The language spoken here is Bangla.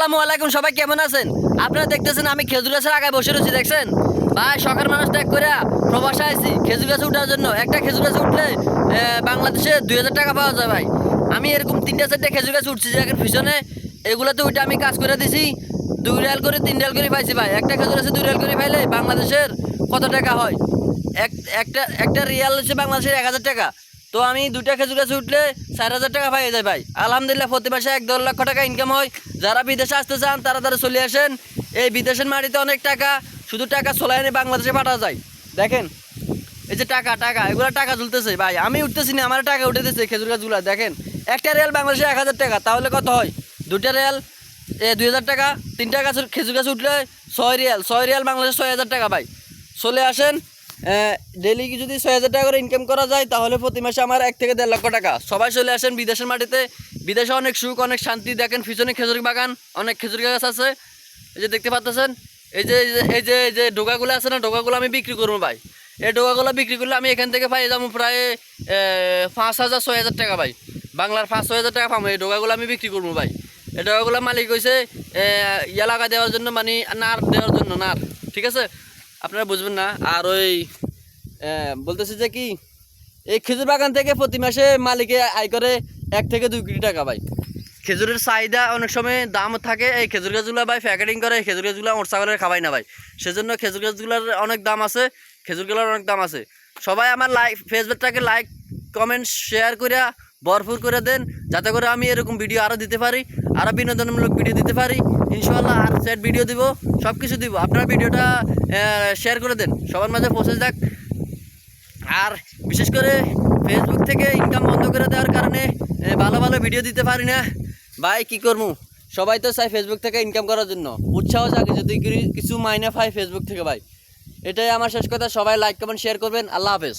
আসসালামু আলাইকুম, সবাই কেমন আছেন? আপনারা দেখতেছেন আমি খেজুর গাছের আগায় বসে রয়েছি, দেখছেন ভাই? শখের মানুষ ত্যাগ করে প্রবাসে আইছি খেজুর গাছে উঠার জন্য। একটা খেজুর গাছে উঠলে বাংলাদেশে 2000 টাকা পাওয়া যায় ভাই। আমি এরকম 3টা 4টা খেজুর গাছ উঠছি যে পিছনে, এগুলোতে উঠে আমি কাজ করে দিছি। 2 রিয়াল করে 3 রিয়াল করে পাইছি ভাই। একটা খেজুর গাছে 2 রিয়াল করে পাইলে বাংলাদেশের কত টাকা হয়? একটা রিয়াল হচ্ছে বাংলাদেশের 1000 টাকা। তো আমি 2টা খেজুর গাছে উঠলে 4000 টাকা পাই যায় ভাই। আলহামদুলিল্লাহ, প্রতি মাসে 1-1.5 লক্ষ টাকা ইনকাম হয়। যারা বিদেশে আসতে চান তারা চলে আসেন। এই বিদেশের মাটিতে অনেক টাকা, শুধু টাকা চলে এনে বাংলাদেশে পাঠানো যায়। দেখেন এই যে টাকা এগুলো টাকা ঝুলতেছে ভাই। আমি উঠতেছি না, আমার টাকা উঠেতেছে খেজুর গাছগুলো। দেখেন একটা রিয়াল বাংলাদেশে 1000 টাকা, তাহলে কত হয়? 2টা রিয়াল 2000 টাকা। 3টা গাছের খেজুর গাছ উঠলে 6 রিয়াল বাংলাদেশে 6000 টাকা ভাই। চলে আসেন। ডেলি যদি 6000 টাকা করে ইনকাম করা যায় তাহলে প্রতি মাসে আমার 1-1.5 লক্ষ টাকা। সবাই চলে আসেন বিদেশের মাটিতে। বিদেশে অনেক সুখ, অনেক শান্তি। দেখেন পিছনে খেজুর বাগান, অনেক খেজুর গাছ আছে, এই যে দেখতে পাচ্ছেন। এই যে ডোকাগুলো আছে না, ডোকাগুলো আমি বিক্রি করবো ভাই। এই ডোকাগুলো বিক্রি করলে আমি এখান থেকে পাই যাবো প্রায় 5000-6000 টাকা ভাই। বাংলার 5-6000 টাকা পাবো। এই ডোকাগুলো আমি বিক্রি করবো ভাই। এই ডোকাগুলো মালিক হয়েছে এলাকা দেওয়ার জন্য, মানে নার দেওয়ার জন্য, নার। ঠিক আছে, আপনারা বুঝবেন না। আর ওই বলতেছে যে কি, এই খেজুর বাগান থেকে প্রতি মাসে মালিকে আয় করে 1-2 কোটি টাকা ভাই। খেজুরের চাহিদা অনেক সময় দাম থাকে। এই খেজুর গাছগুলো ভাই প্যাকেটিং করে, এই খেজুর গাছগুলো মোটর ছাগলের খাবাই না ভাই। সেজন্য খেজুর গাছগুলোর অনেক দাম আছে, খেজুরগুলোর অনেক দাম আছে। সবাই আমার ফেসবুকটাকে লাইক, কমেন্ট, শেয়ার করে ভরপুর করে দেন, যাতে করে আমি এরকম ভিডিও আরও দিতে পারি, আরও বিনোদনমূলক ভিডিও দিতে পারি ইনশাআল্লাহ। আর সেট ভিডিও দিব, সব কিছু দিব। আপনারা ভিডিওটা শেয়ার করে দেন, সবার মাঝে পৌঁছে যাক। আর বিশেষ করে ফেসবুক থেকে ইনকাম বন্ধ করে দেওয়ার কারণে ভালো ভালো ভিডিও দিতে পারি না ভাই। কি করবো? সবাই তো চাই ফেসবুক থেকে ইনকাম করার জন্য, উৎসাহ জাগে যদি কিছু মাইনে পাই ফেসবুক থেকে ভাই। এটাই আমার শেষ কথা। সবাই লাইক, কমেন্ট, শেয়ার করবেন। আল্লাহ হাফেজ।